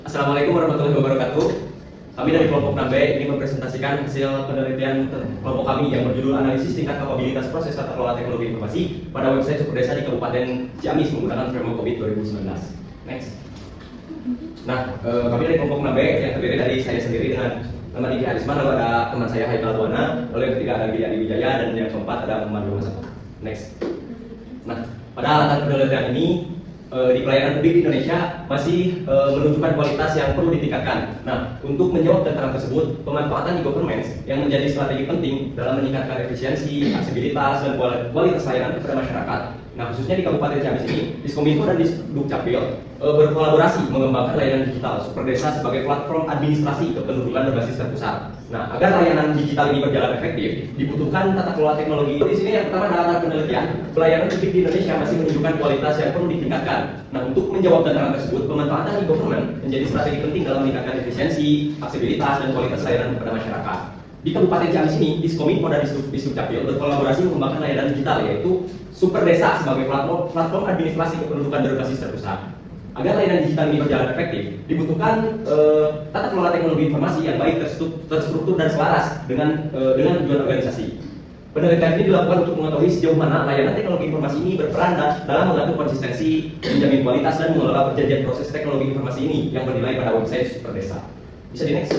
Assalamualaikum warahmatullahi wabarakatuh. Kami dari kelompok 6B ini mempresentasikan hasil penelitian kelompok kami yang berjudul analisis tingkat kapabilitas proses tata kelola teknologi informasi pada website Super Desa di Kabupaten Ciamis menggunakan framework COVID 2019. Next. Nah, kami dari kelompok 6B yang terdiri dari saya sendiri dengan nama Diki Arisman, lalu ada teman saya Haikal Tuana, lalu yang ketiga ada Gidi Adi Wijaya, dan yang keempat ada Muhammad Lumasa. Next. Nah, pada latar penelitian ini di pelayanan publik di Indonesia masih menunjukkan kualitas yang perlu ditingkatkan. Nah, untuk menjawab tantangan tersebut, pemanfaatan e-government yang menjadi strategi penting dalam meningkatkan efisiensi, aksesibilitas, dan kualitas layanan kepada masyarakat. Nah, khususnya di Kabupaten Ciamis ini, Diskominfo dan Disdukcapil berkolaborasi mengembangkan layanan digital Super Desa sebagai platform administrasi kependudukan berbasis terpusat. Nah, agar layanan digital ini berjalan efektif, dibutuhkan tata kelola teknologi. Di sini yang pertama adalah penelitian. Pelayanan publik di Indonesia masih menunjukkan kualitas yang perlu ditingkatkan. Nah, untuk menjawab tantangan tersebut, pemanfaatan e-government menjadi strategi penting dalam meningkatkan efisiensi, aksesibilitas, dan kualitas layanan kepada masyarakat. Di Kabupaten Ciamis ini, Diskominfo dan Disdukcapil berkolaborasi mengembangkan layanan digital, yaitu Super Desa sebagai platform administrasi kependudukan berbasis terpusat. Agar layanan digital ini berjalan efektif, dibutuhkan tata kelola teknologi informasi yang baik, terstruktur, dan selaras dengan tujuan organisasi. Penelitian ini dilakukan untuk mengetahui sejauh mana layanan teknologi informasi ini berperan dalam mengatur konsistensi, menjamin kualitas, dan mengelola perjanjian proses teknologi informasi ini yang bernilai pada website Super Desa. Bisa di next.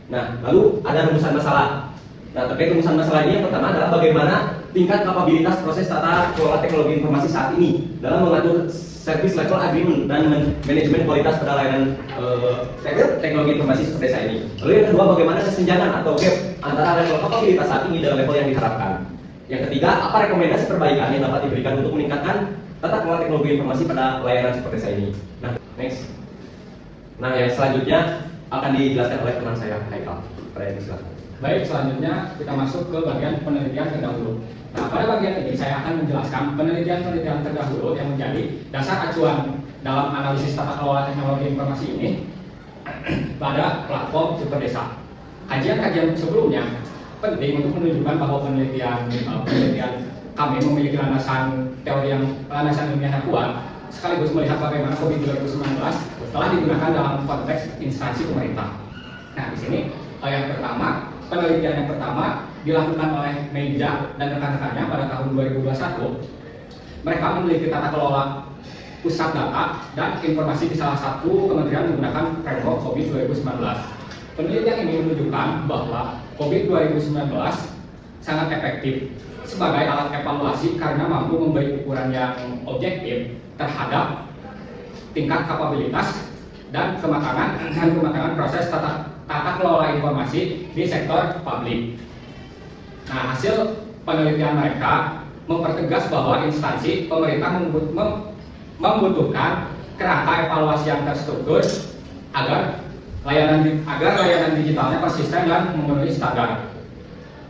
Nah, lalu ada rumusan masalah. Nah, terkait rumusan masalah ini yang pertama adalah bagaimana tingkat kapabilitas proses tata kelola teknologi informasi saat ini dalam mengatur service level agreement dan manajemen kualitas pada layanan teknologi informasi Super Desa ini. Lalu yang kedua, bagaimana kesenjangan atau gap antara level kapabilitas saat ini dan level yang diharapkan. Yang ketiga, apa rekomendasi perbaikan yang dapat diberikan untuk meningkatkan tata kelola teknologi informasi pada layanan Super Desa ini. Nah, next. Nah, yang selanjutnya akan dijelaskan oleh teman saya Haikal. Silakan. Baik, selanjutnya kita masuk ke bagian penelitian terdahulu. Nah, pada bagian ini saya akan menjelaskan penelitian terdahulu yang menjadi dasar acuan dalam analisis tata kelola teknologi informasi ini pada platform Super Desa. Kajian-kajian sebelumnya penting untuk menunjukkan bahwa penelitian kami memiliki landasan ilmiah yang kuat, sekaligus melihat bagaimana COVID 2019 telah digunakan dalam konteks instansi pemerintah. Nah, di sini yang pertama, penelitian yang pertama dilakukan oleh Meija dan rekan-rekannya pada tahun 2021. Mereka memiliki tata kelola pusat data dan informasi di salah satu kementerian menggunakan framework COVID 2019. Penelitian ini menunjukkan bahwa COVID 2019 sangat efektif sebagai alat evaluasi karena mampu memberi ukuran yang objektif terhadap tingkat kapabilitas dan kematangan proses tata kelola informasi di sektor publik. Nah, hasil penelitian mereka mempertegas bahwa instansi pemerintah membutuhkan kerangka evaluasi yang terstruktur agar layanan digitalnya konsisten dan memenuhi standar.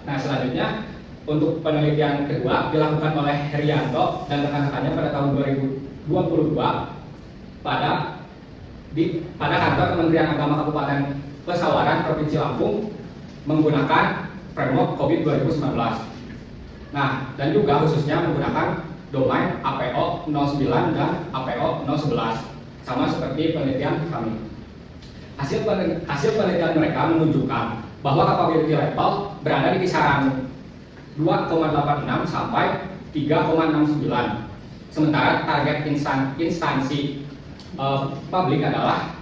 Nah, selanjutnya untuk penelitian kedua dilakukan oleh Herianto dan rekan-rekannya pada tahun 2022 pada kantor Kementerian Agama Kabupaten Pesawaran Provinsi Lampung menggunakan framework COVID 2019. Nah, dan juga khususnya menggunakan domain APO 09 dan APO 011, sama seperti penelitian kami. Hasil penelitian mereka menunjukkan bahwa capability level berada di kisaran 2,86 sampai 3,69. Sementara target instansi publik adalah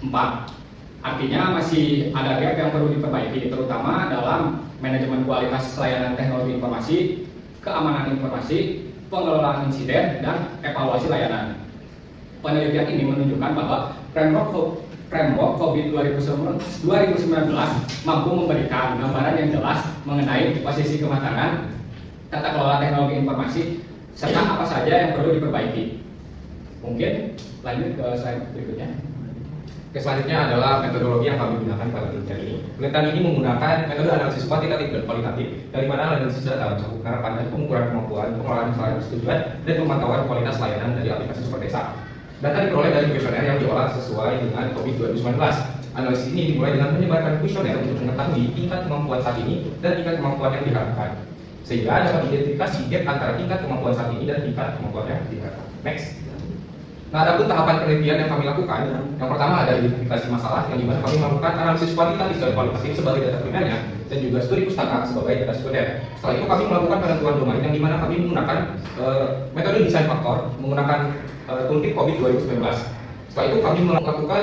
4. Artinya masih ada gap yang perlu diperbaiki, terutama dalam manajemen kualitas layanan teknologi informasi, keamanan informasi, pengelolaan insiden, dan evaluasi layanan. Penelitian ini menunjukkan bahwa framework COVID 2019 mampu memberikan gambaran yang jelas mengenai posisi kematangan tata kelola teknologi informasi serta apa saja yang perlu diperbaiki. Mungkin lanjut ke slide berikutnya. Selanjutnya adalah metodologi yang kami gunakan pada penelitian ini. Penelitian ini menggunakan metode analisis kuantitatif dan kualitatif, dari mana analisis data mencakup harapan dan pengukuran kemampuan, pengelolaan kesalahan persetujuan, dan pemantauan kualitas layanan dari aplikasi Super Desa. Data diperoleh dari kuesioner yang diolah sesuai dengan COVID 2019. Analisis ini dimulai dengan menyebarkan kuesioner untuk mengetahui tingkat kemampuan saat ini dan tingkat kemampuan yang diharapkan, sehingga dapat identifikasi gap antara tingkat kemampuan saat ini dan tingkat kemampuan yang diharapkan. Next. Nah, ada pun tahapan penelitian yang kami lakukan. Yang pertama ada identifikasi masalah, yang dimana kami melakukan analisis kuantitatif dan kualitatif sebagai data primernya, dan juga studi pustaka sebagai data sekunder. Setelah itu kami melakukan penentuan domain, yang dimana kami menggunakan metode desain faktor, menggunakan toolkit COVID 2019. Setelah itu kami melakukan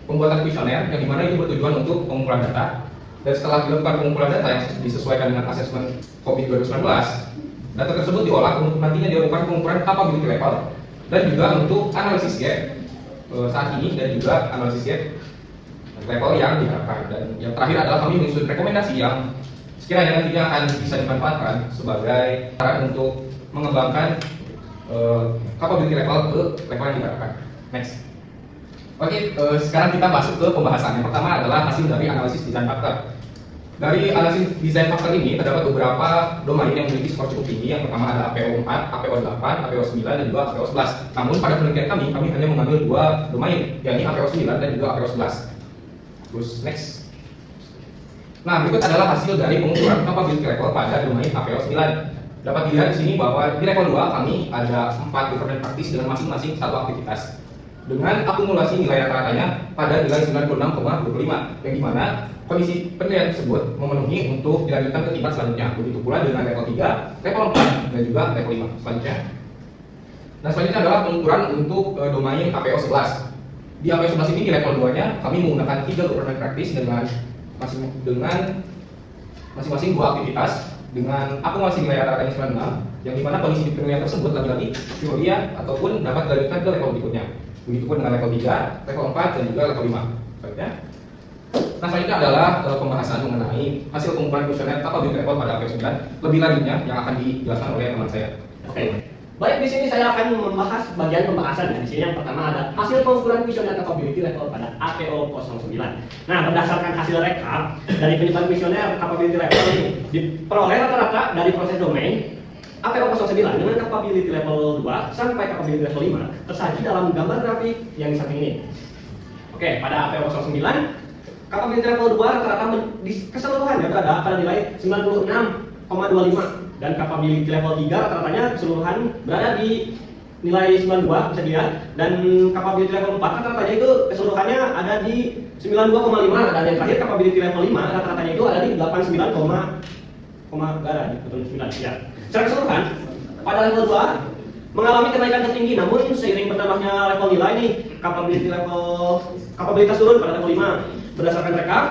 pembuatan kuesioner, yang dimana itu bertujuan untuk pengumpulan data. Dan setelah dilakukan pengumpulan data yang disesuaikan dengan asesmen COVID 2019, data tersebut diolah untuk nantinya dilakukan pengukuran capability level dan juga untuk analisis gap saat ini, dan juga analisis gap level yang diharapkan. Dan yang terakhir adalah kami menyusun rekomendasi yang sekiranya nantinya akan bisa dimanfaatkan sebagai cara untuk mengembangkan capability level ke level yang diharapkan. Next. Oke, sekarang kita masuk ke pembahasan. Yang pertama adalah hasil dari analisis desain faktor. Dari analisis desain faktor ini terdapat beberapa domain yang memiliki skor cukup tinggi. Yang pertama ada APO 4, APO 8, APO 9, dan juga APO 11. Namun pada penelitian kami hanya mengambil dua domain, yakni APO 9 dan juga APO 11. Terus next. Nah, berikut adalah hasil dari pengukuran capability level pada domain APO 9. Dapat dilihat di sini bahwa di level 2 kami ada 4 governance practice dengan masing-masing satu aktivitas, dengan akumulasi nilai rata-ratanya pada nilai 96,25, yang dimana kondisi penilaian tersebut memenuhi untuk dilanjutkan ke tingkat selanjutnya. Begitu pula dengan level 3, level 4, dan juga level 5 selanjutnya. Nah, selanjutnya adalah pengukuran untuk domain APO 11. Di APO 11 ini di level 2-nya kami menggunakan 3 governance practice dengan masing-masing 2 aktivitas dengan akumulasi nilai rata-ratanya 96, yang dimana kondisi penilaian tersebut lagi-lagi teoria ataupun dapat dilanjutkan ke level berikutnya. Begitupun dengan level 3, level 4, dan juga level 5. Selanjutnya. Nah, selanjutnya adalah pembahasan mengenai hasil pengukuran kuesioner capability level pada APO 9. Lebih lanjutnya yang akan dijelaskan oleh teman saya. Oke. Baik, di sini saya akan membahas bagian pembahasan. Di sini yang pertama ada hasil pengukuran kuesioner capability level pada APO 09. Nah, berdasarkan hasil rekap dari penyebaran kuesioner capability level ini diperoleh rata-rata dari proses domain APO 09 dengan capability level 2 sampai capability level 5 tersaji dalam gambar grafik yang di samping ini. Oke, pada APO 09 capability level 2 rata-rata di keseluruhannya berada pada nilai 96,25, dan capability level 3 rata-ratanya keseluruhan berada di nilai 92 bisa dilihat, dan capability level 4 rata-ratanya itu keseluruhannya ada di 92,5, dan yang terakhir capability level 5 rata-ratanya itu ada di 89,9 ya. Secara keseluruhan pada level 2 mengalami kenaikan tertinggi, namun seiring bertambahnya level nilai nih kapabilitas turun pada level 5. Berdasarkan rekap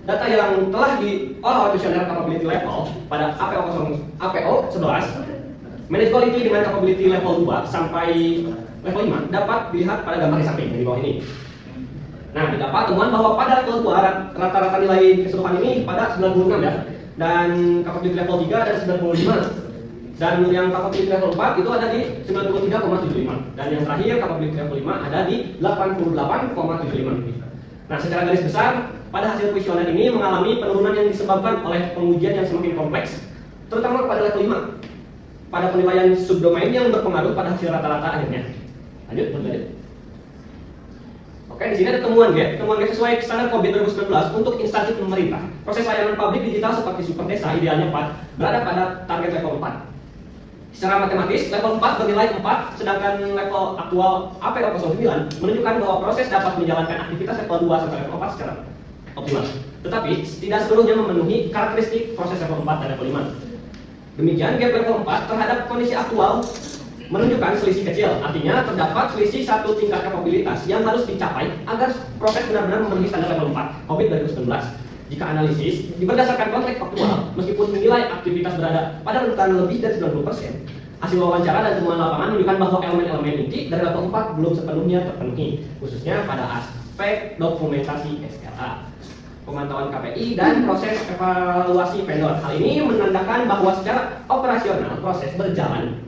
data yang telah diolah oleh kuesioner capability level pada APO 11, manage quality dengan capability level 2 sampai level 5 dapat dilihat pada gambar di samping di bawah ini. Nah, didapat temuan bahwa pada level 2 rata-rata nilai keseluruhan ini pada 96 ya, dan capability level 3 ada 95. Dan yang capability level 4 itu ada di 93,75, dan yang terakhir capability level 5 ada di 88,75. Nah, secara garis besar pada hasil kuesioner ini mengalami penurunan yang disebabkan oleh pengujian yang semakin kompleks, terutama pada level 5 pada penilaian subdomain yang berpengaruh pada hasil rata-rata akhirnya. Lanjut. Oke, di sini ada temuan gap sesuai standar COVID 2019 untuk instansi pemerintah. Proses layanan publik digital seperti Super Desa idealnya 4 berada pada target level 4. Secara matematis, level 4 bernilai 4, sedangkan level aktual APO 09 menunjukkan bahwa proses dapat menjalankan aktivitas level 2 sampai level 4 secara optimal. Tetapi, tidak seluruhnya memenuhi karakteristik proses level 4 dan level 5. Demikian, gap level 4 terhadap kondisi aktual menunjukkan selisih kecil. Artinya, terdapat selisih satu tingkat kapabilitas yang harus dicapai agar proses benar-benar memenuhi standar level 4 COVID 2019. Jika analisis berdasarkan konteks faktual, meskipun nilai aktivitas berada pada rentan lebih dari 90%, hasil wawancara dan temuan lapangan menunjukkan bahwa elemen-elemen inti dari level 4 belum sepenuhnya terpenuhi, khususnya pada aspek dokumentasi SLA, pemantauan KPI, dan proses evaluasi vendor. Hal ini menandakan bahwa secara operasional proses berjalan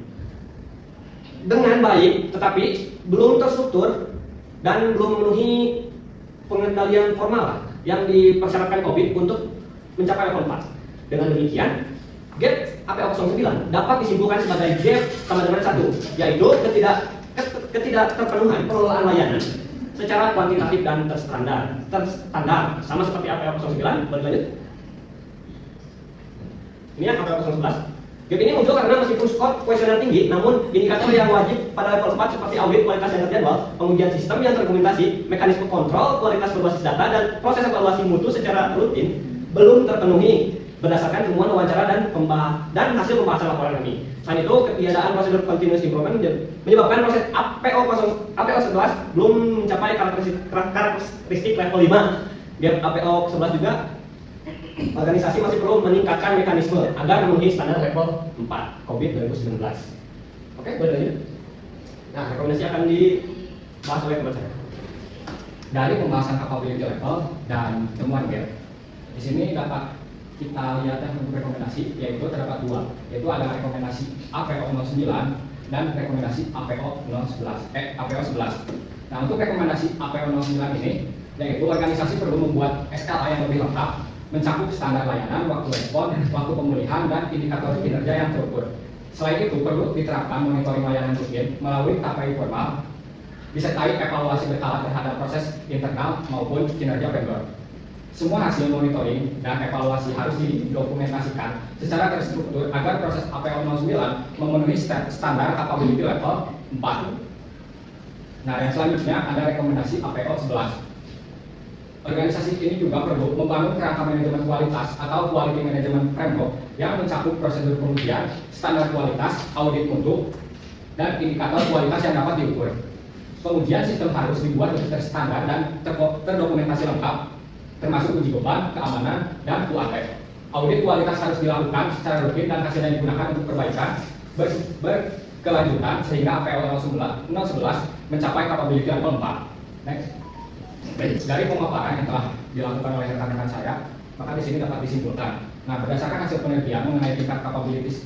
dengan baik, tetapi belum terstruktur dan belum memenuhi pengendalian formal yang dipersyaratkan COVID untuk mencapai level 4. Dengan demikian, gap APO 09 dapat disimpulkan sebagai gap sama dengan 1, yaitu ketidakterpenuhan pengelolaan layanan secara kuantitatif dan terstandar sama seperti APO 09. Berlanjut. Ini yang APO 11. Gap ini muncul karena meskipun skor kuesioner tinggi, namun indikator yang wajib pada level 4 seperti audit kualitas yang terjadwal, pengujian sistem yang terdokumentasi, mekanisme kontrol kualitas berbasis data, dan proses evaluasi mutu secara rutin belum terpenuhi berdasarkan temuan wawancara dan hasil pembahasan laporan kami. Selain itu, ketiadaan prosedur continuous improvement menyebabkan proses APO 11 belum mencapai karakteristik level 5. Gap APO 11 juga organisasi masih perlu meningkatkan mekanisme agar memenuhi standar level 4 COVID 2019. Oke, lanjut. Nah, rekomendasi akan dibahas oleh teman saya. Dari pembahasan capability level dan temuan gap, di sini dapat kita lihat untuk rekomendasi, yaitu terdapat dua, yaitu ada rekomendasi APO 09 dan rekomendasi APO 11. Nah, untuk rekomendasi APO 09 ini, yaitu organisasi perlu membuat SLA yang lebih lengkap, mencakup standar layanan, waktu respon, waktu pemulihan, dan indikator kinerja yang terukur. Selain itu, perlu diterapkan monitoring layanan rutin melalui KPI formal, disertai evaluasi berkala terhadap proses internal maupun kinerja vendor. Semua hasil monitoring dan evaluasi harus didokumentasikan secara terstruktur agar proses APO 09 memenuhi standar capability level 4. Nah, yang selanjutnya ada rekomendasi APO 11. Organisasi ini juga perlu membangun kerangka manajemen kualitas atau quality management framework yang mencakup prosedur pengujian, standar kualitas, audit mutu, dan indikator kualitas yang dapat diukur. Pengujian sistem harus dibuat lebih terstandar dan terdokumentasi lengkap, termasuk uji beban, keamanan, dan UAT. Audit kualitas harus dilakukan secara rutin dan hasilnya digunakan untuk perbaikan berkelanjutan sehingga APO 011 mencapai capability level 4. Next. Dari pemaparan yang telah dilakukan oleh rekan-rekan saya, maka di sini dapat disimpulkan. Nah, berdasarkan hasil penelitian mengenai tingkat kapabilitas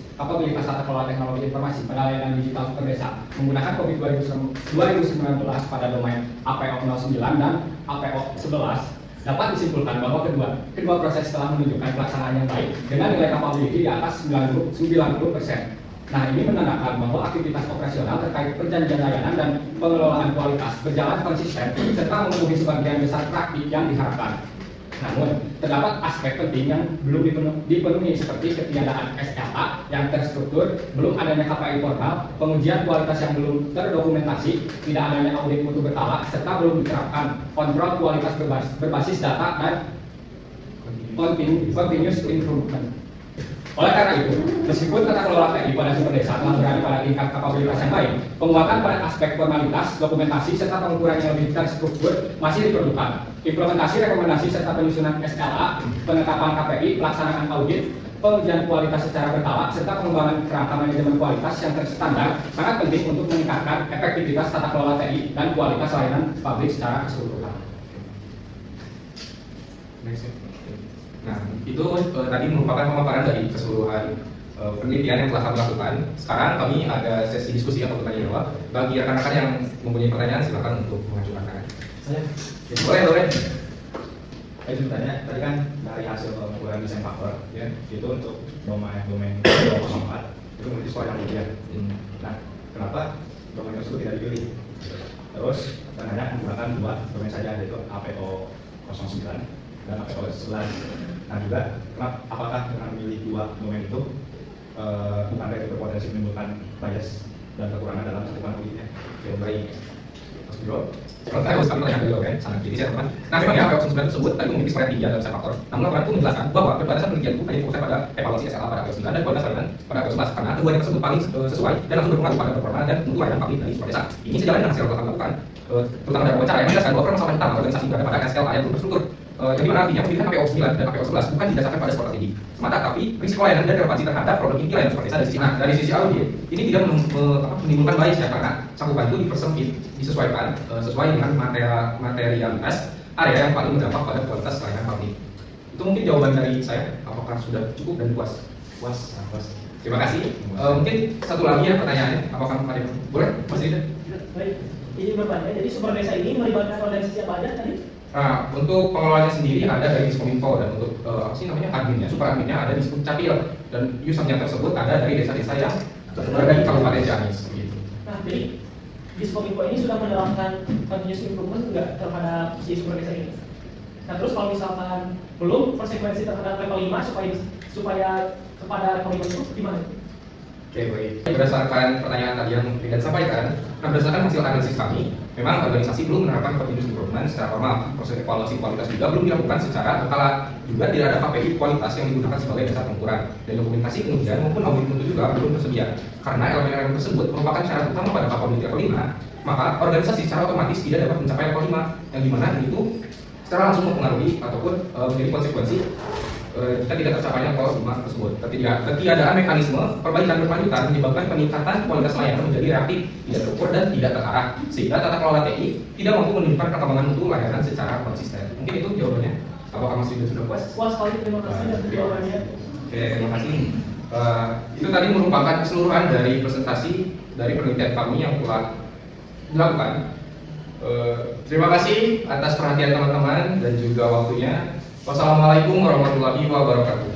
tata kelola teknologi informasi pada layanan digital super desa menggunakan COVID 2019 pada domain APO 09 dan APO 11, dapat disimpulkan bahwa kedua proses telah menunjukkan pelaksanaan yang baik dengan nilai capability di atas 90%. Nah, ini menandakan bahwa aktivitas operasional terkait perjanjian layanan dan pengelolaan kualitas berjalan konsisten serta memenuhi sebagian besar praktik yang diharapkan. Namun, terdapat aspek penting yang belum dipenuhi seperti ketiadaan SLA yang terstruktur, belum adanya KPI formal, pengujian kualitas yang belum terdokumentasi, tidak adanya audit mutu berkala, serta belum diterapkan kontrol kualitas berbasis data dan continuous improvement. Oleh karena itu, meskipun tata kelola TI pada sumber desa telah berada pada tingkat kapabilitas yang baik, penguatan pada aspek formalitas, dokumentasi, serta pengukuran yang lebih terstruktur masih diperlukan. Implementasi rekomendasi serta penyusunan SLA, penetapan KPI, pelaksanaan audit, pengujian kualitas secara berkala, serta pengembangan kerangka manajemen kualitas yang terstandar sangat penting untuk meningkatkan efektivitas tata kelola TI dan kualitas layanan publik secara keseluruhan. Nah, itu tadi merupakan pemaparan dari keseluruhan penelitian yang telah kami lakukan. Sekarang kami ada sesi diskusi atau bertanya jawab. Bagi rekan-rekan yang mempunyai pertanyaan, silakan untuk mengajukan tangan. Boleh, Loren. Saya bertanya, tadi kan dari hasil pengukuran desain faktor, ya, itu untuk domain 204 itu memiliki skor yang tinggi ya. Nah, kenapa domain tersebut tidak dipilih? Terus ternyata menggunakan dua domain saja, yaitu APO 09 dan APO 11. Nah juga, apakah dengan memilih dua domain itu bukan berpotensi menimbulkan bias dan kekurangan dalam cakupan auditnya? Yang baik. Mas Bro, kalau saya harus kami tanya dulu kan, sangat kritis ya teman. Nah, memang ya APO 9 tersebut tadi memiliki skor yang tinggi dalam desain faktor. Namun laporan itu menjelaskan bahwa berbatasan penelitian itu hanya difokuskan pada evaluasi SLA pada APO 9 dan kualitas layanan pada APO 11 karena keduanya tersebut paling sesuai dan langsung berpengaruh pada performa dan mutu layanan publik dari sebuah desa. Ini sejalan dengan hasil yang telah kami lakukan, terutama dalam wawancara yang menjelaskan bahwa permasalahan utama organisasi berada pada SLA yang belum terstruktur. Jadi mana artinya pemilihan APO 9 dan APO 11 bukan didasarkan pada skor tinggi semata, tapi prinsip layanan dan relevansi terhadap problem inti layanan seperti dari sisi dari sisi audit ini tidak menimbulkan bias ya, karena cakupan itu dipersempit disesuaikan sesuai dengan materialitas area yang paling berdampak pada kualitas layanan publik. Itu mungkin jawaban dari saya. Apakah sudah cukup dan puas? Puas. Terima kasih. Mungkin satu lagi ya pertanyaannya. Apakah ada boleh Mas Rida? Baik, ini bertanya. Jadi sumber desa ini melibatkan organisasi apa aja tadi? Nah, untuk pengelolanya sendiri ada dari Diskominfo dan untuk apa sih namanya adminnya, super adminnya ada di Capil dan usernya tersebut ada dari desa-desa yang berada di Kabupaten Ciamis. Gitu. Nah, jadi Diskominfo ini sudah menerapkan continuous improvement enggak terhadap si sumber desa ini? Nah, terus kalau misalkan belum konsekuensi terhadap level 5 supaya kepada level 5 itu gimana? Oke, baik. Berdasarkan pertanyaan tadi yang tidak disampaikan, berdasarkan hasil analisis kami, memang organisasi belum menerapkan continuous improvement secara formal. Proses evaluasi kualitas juga belum dilakukan secara berkala. Juga tidak ada KPI kualitas yang digunakan sebagai dasar pengukuran. Dan dokumentasi pengujian maupun audit mutu juga belum tersedia. Karena elemen-elemen tersebut merupakan syarat utama pada capability level 5, maka organisasi secara otomatis tidak dapat mencapai level 5, yang dimana itu secara langsung mempengaruhi ataupun menjadi konsekuensi jika tidak tercapainya level 5 tersebut. Ketiadaan mekanisme perbaikan berkelanjutan menyebabkan peningkatan kualitas layanan menjadi reaktif, tidak terukur dan tidak terarah, sehingga tata kelola TI tidak mampu menunjukkan perkembangan mutu layanan secara konsisten. Mungkin itu jawabannya. Apakah Mas Yuda sudah puas? Puas sekali, terima kasih dan jawabannya. Oke, terima kasih. Itu tadi merupakan keseluruhan dari presentasi dari penelitian kami yang telah dilakukan. Terima kasih atas perhatian teman-teman dan juga waktunya. Wassalamualaikum warahmatullahi wabarakatuh.